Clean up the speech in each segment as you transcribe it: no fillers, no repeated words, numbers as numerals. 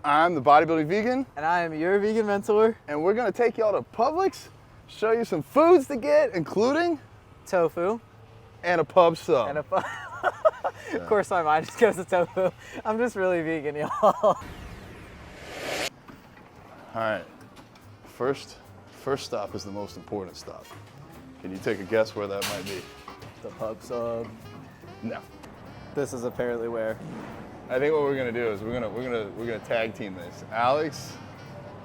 I'm the Bodybuilding Vegan. And I am your vegan mentor. And we're gonna take y'all to Publix, show you some foods to get, including tofu. And a pub sub. And a Of course my mind just goes to tofu. I'm just really vegan, y'all. All right, first stop is the most important stop. Can you take a guess where that might be? The pub sub. No. This is apparently where. I think what we're gonna do is we're gonna tag team this. Alex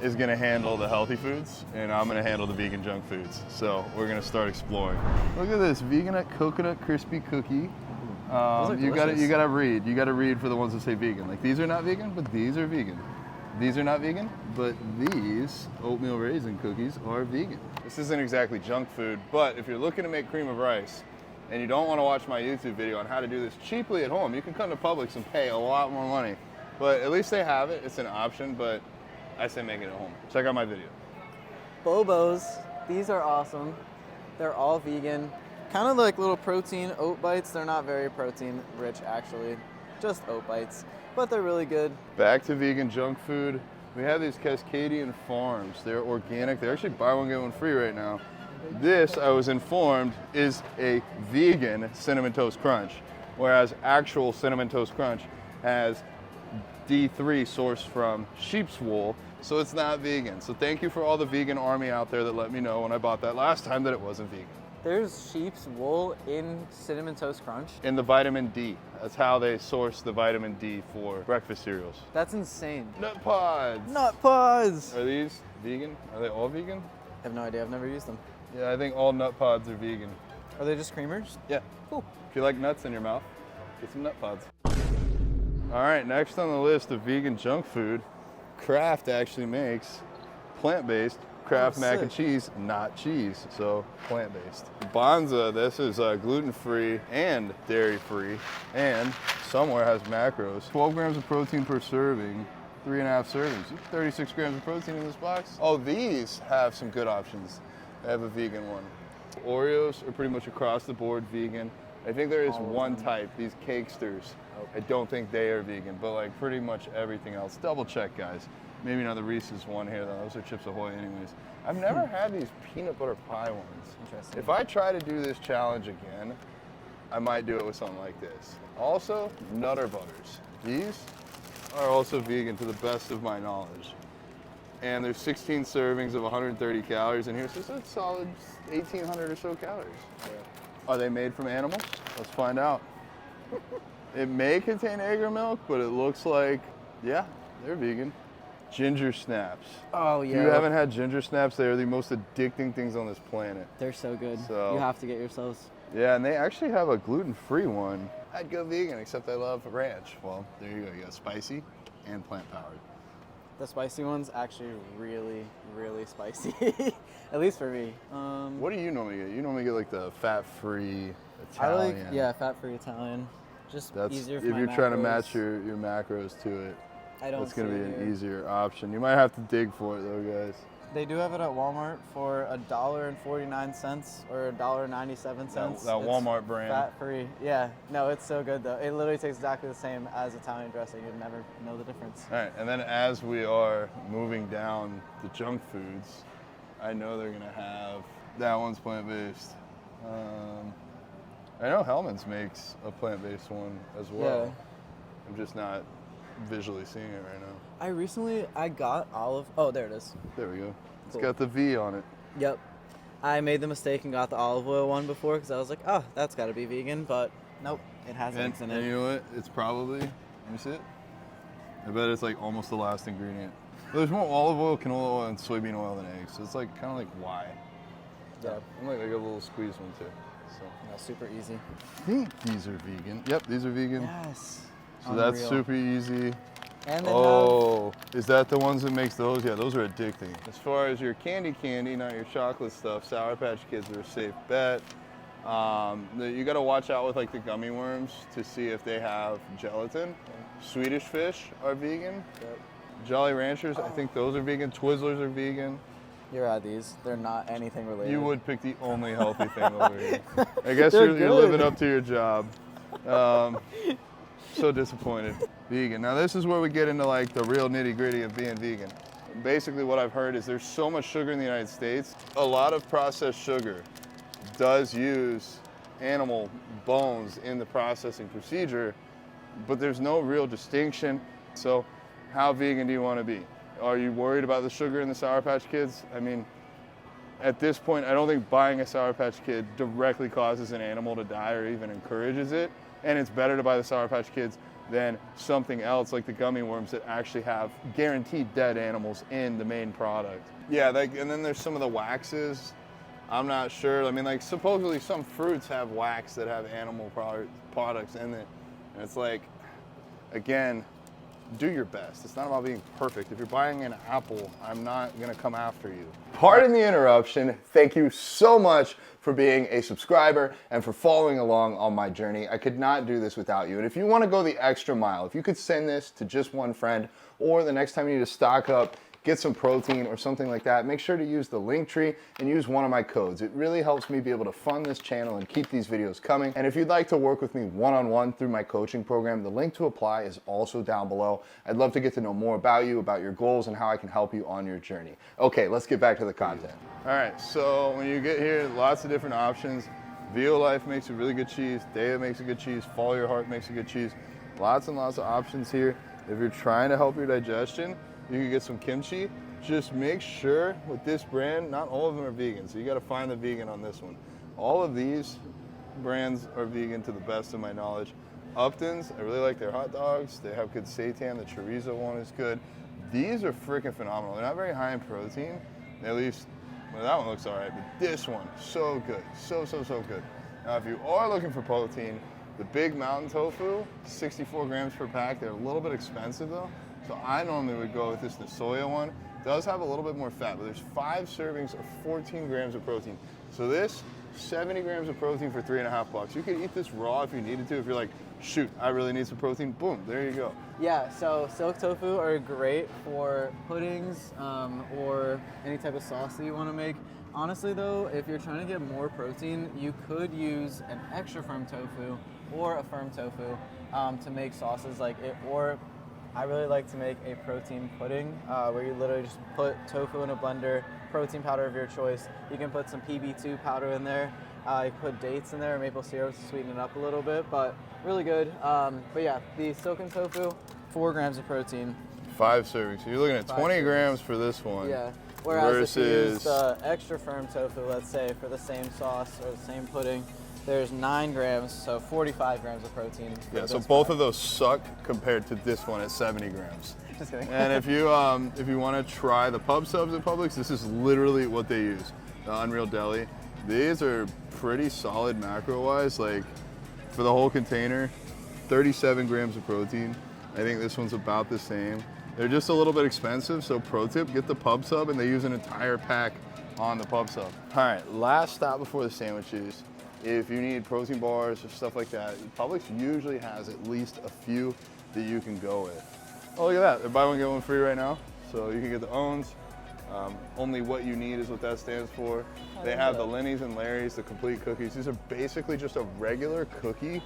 is gonna handle the healthy foods, and I'm gonna handle the vegan junk foods. So we're gonna start exploring. Look at this vegan coconut crispy cookie. You gotta read. You gotta read for the ones that say vegan. Like these are not vegan, but these are vegan. These are not vegan, but these oatmeal raisin cookies are vegan. This isn't exactly junk food, but if you're looking to make cream of rice, and you don't want to watch my YouTube video on how to do this cheaply at home, you can come to Publix and pay a lot more money. But at least they have it. It's an option, but I say make it at home. Check out my video. Bobos. These are awesome. They're all vegan. Kind of like little protein oat bites. They're not very protein rich, actually. Just oat bites, but they're really good. Back to vegan junk food. We have these Cascadian Farms. They're organic. They're actually buy one, get one free right now. This, I was informed, is a vegan Cinnamon Toast Crunch, whereas actual Cinnamon Toast Crunch has D3 sourced from sheep's wool, so it's not vegan. So thank you for all the vegan army out there that let me know when I bought that last time that it wasn't vegan. There's sheep's wool in Cinnamon Toast Crunch? In the vitamin D. That's how they source the vitamin D for breakfast cereals. That's insane. Nut pods. Nut pods. Are these vegan? Are they all vegan? I have no idea. I've never used them. Yeah, I think all nut pods are vegan. Are they just creamers? Yeah. Cool. If you like nuts in your mouth, get some nut pods. All right, next on the list of vegan junk food, Kraft actually makes plant-based Kraft mac and cheese, not cheese, so plant-based. Bonza, this is gluten-free and dairy-free, and somewhere has macros. 12 grams of protein per serving, 3.5 servings. 36 grams of protein in this box. Oh, these have some good options. I have a vegan one. Oreos are pretty much across the board vegan. I think there is one type, these Cakesters. I don't think they are vegan, but like pretty much everything else. Double check, guys. Maybe not the Reese's one here though. Those are Chips Ahoy anyways. I've never had these peanut butter pie ones. Interesting. If I try to do this challenge again, I might do it with something like this. Also, Nutter Butters. These are also vegan to the best of my knowledge. And there's 16 servings of 130 calories in here, so it's a solid 1,800 or so calories. Yeah. Are they made from animals? Let's find out. It may contain egg or milk, but it looks like, yeah, they're vegan. Ginger snaps. Oh, yeah. If you haven't had ginger snaps, they are the most addicting things on this planet. They're so good. So, you have to get yourselves. Yeah, and they actually have a gluten-free one. I'd go vegan, except I love ranch. Well, there you go. You got spicy and plant-powered. The spicy one's actually really, really spicy. At least for me. What do you normally get? You normally get like the fat-free Italian. I like, fat-free Italian. Just easier for if my you're trying to macros. match your macros to it. That's going to be an here. easier option. You might have to dig for it though, guys. They do have it at Walmart for $1.49 or $1.97. That Walmart brand. Fat-free. Yeah. No, it's so good though. It literally tastes exactly the same as Italian dressing. You'd never know the difference. All right, and then as we are moving down the junk foods, I know they're going to have, that one's plant-based. I know Hellman's makes a plant-based one as well. Yeah. I'm just not visually seeing it right now. I got olive. Oh, there it is. There we go. It's Cool. got the V on it. Yep. I made the mistake and got the olive oil one before because I was like, oh, that's got to be vegan, but nope, it has eggs in it. And you know what? It's probably, let me see it. I bet it's like almost the last ingredient. There's more olive oil, canola oil, and soybean oil than eggs, so it's like kind of like why. Yeah. I'm like a little squeeze one too. So. Yeah, super easy. I think these are vegan. Yep, these are vegan. Yes. So that's super easy. And they is that the ones that makes those? Yeah, those are addicting. As far as your candy, not your chocolate stuff, Sour Patch Kids are a safe bet. You got to watch out with like the gummy worms to see if they have gelatin. Okay. Swedish Fish are vegan. Yep. Jolly Ranchers, I think those are vegan. Twizzlers are vegan. You're at these. They're not anything related. You would pick the only healthy thing over here. I guess you're living up to your job. So disappointed. vegan. Now this is where we get into like the real nitty gritty of being vegan. Basically what I've heard is there's so much sugar in the United States. A lot of processed sugar does use animal bones in the processing procedure, but there's no real distinction. So how vegan do you want to be? Are you worried about the sugar in the Sour Patch Kids? I mean, at this point, I don't think buying a Sour Patch Kid directly causes an animal to die or even encourages it. And it's better to buy the Sour Patch Kids than something else like the gummy worms that actually have guaranteed dead animals in the main product. Yeah, and then there's some of the waxes. I'm not sure. I mean, like supposedly some fruits have wax that have animal products in it. And it's like, again, do your best. It's not about being perfect. If you're buying an apple, I'm not gonna come after you. Pardon the interruption. Thank you so much for being a subscriber and for following along on my journey. I could not do this without you. And if you wanna go the extra mile, if you could send this to just one friend, or the next time you need to stock up, get some protein or something like that, make sure to use the Linktree and use one of my codes. It really helps me be able to fund this channel and keep these videos coming. And if you'd like to work with me one-on-one through my coaching program, the link to apply is also down below. I'd love to get to know more about you, about your goals, and how I can help you on your journey. Okay, let's get back to the content. All right, so when you get here, lots of different options. Violife makes a really good cheese. Daiya makes a good cheese. Follow Your Heart makes a good cheese. Lots and lots of options here. If you're trying to help your digestion, you can get some kimchi. Just make sure with this brand, not all of them are vegan, so you gotta find the vegan on this one. All of these brands are vegan to the best of my knowledge. Upton's, I really like their hot dogs. They have good seitan, the chorizo one is good. These are freaking phenomenal. They're not very high in protein, at least, well, that one looks all right, but this one, so good, so good. Now, if you are looking for protein, the Big Mountain Tofu, 64 grams per pack. They're a little bit expensive though. So I normally would go with this Soya one. It does have a little bit more fat, but there's 5 servings of 14 grams of protein. So this, 70 grams of protein for $3.50. You could eat this raw if you needed to. If you're like, shoot, I really need some protein, boom, there you go. Yeah, so silk tofu are great for puddings or any type of sauce that you want to make. Honestly though, if you're trying to get more protein, you could use an extra firm tofu or a firm tofu to make sauces like it, or I really like to make a protein pudding where you literally just put tofu in a blender, protein powder of your choice. You can put some PB2 powder in there. You can put dates in there, or maple syrup to sweeten it up a little bit, but really good. But yeah, the silken tofu, 4 grams of protein. 5 servings. So you're looking at 20 grams for this one. Yeah. Whereas if you use the extra firm tofu, let's say, for the same sauce or the same pudding, there's 9 grams, so 45 grams of protein. Yeah, so both of those suck compared to this one at 70 grams. Just kidding. And if you want to try the pub subs at Publix, this is literally what they use, the Unreal Deli. These are pretty solid macro-wise, like for the whole container, 37 grams of protein. I think this one's about the same. They're just a little bit expensive, so pro tip, get the pub sub, and they use an entire pack on the pub sub. All right, last stop before the sandwiches. If you need protein bars or stuff like that, Publix usually has at least a few that you can go with. Oh, look at that. They're buy one, get one free right now. So you can get the Owns. Only what you need is what that stands for. They have the Lenny's and Larry's, the complete cookies. These are basically just a regular cookie,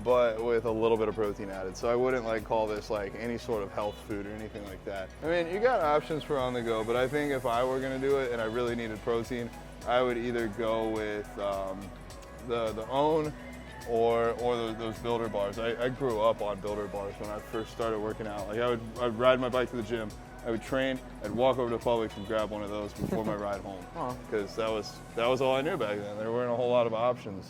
but with a little bit of protein added. So I wouldn't like call this like any sort of health food or anything like that. I mean, you got options for on the go, but I think if I were gonna do it and I really needed protein, I would either go with the Own or those Builder bars. I grew up on Builder bars when I first started working out. Like I'd ride my bike to the gym, I would train, I'd walk over to Publix and grab one of those before my ride home. Because that was all I knew back then. There weren't a whole lot of options.